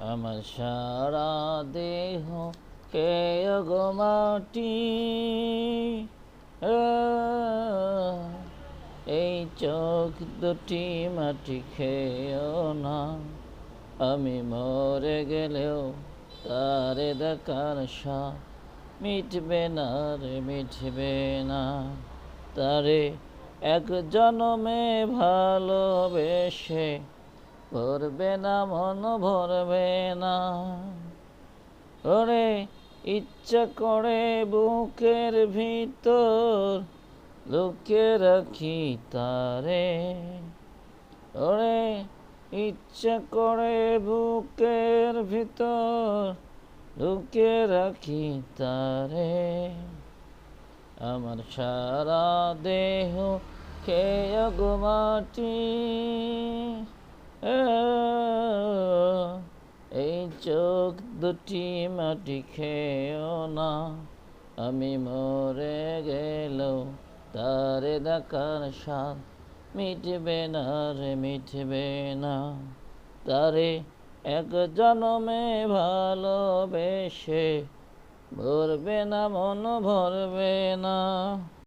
আমার সারা দেহ কে গো মাটি, এই চোখ দুটি মাটি খেয়েও না। আমি মরে গেলেও তারে দেখার স্বাদ মিটবে না রে, মিটবে না। তারে এক জনমে ভালোবেসে ভরবে না, মন ভরবে না। ওরে ইচ্ছা করে বুকের ভিতর লুকিয়ে রাখি তারে, ওরে ইচ্ছা করে বুকের ভিতর লুকিয়ে রাখি তারে। আমার সারা দেহ খেয়ে গো মাটি, এই চোখ দুটি মাটি খেয়েও না। আমি মরে গেলেও তারে দেখার স্বাদ মিটবে না রে, মিটবে না। তারে এক জনমে ভালোবেসে ভরবে না, মন ভরবে না।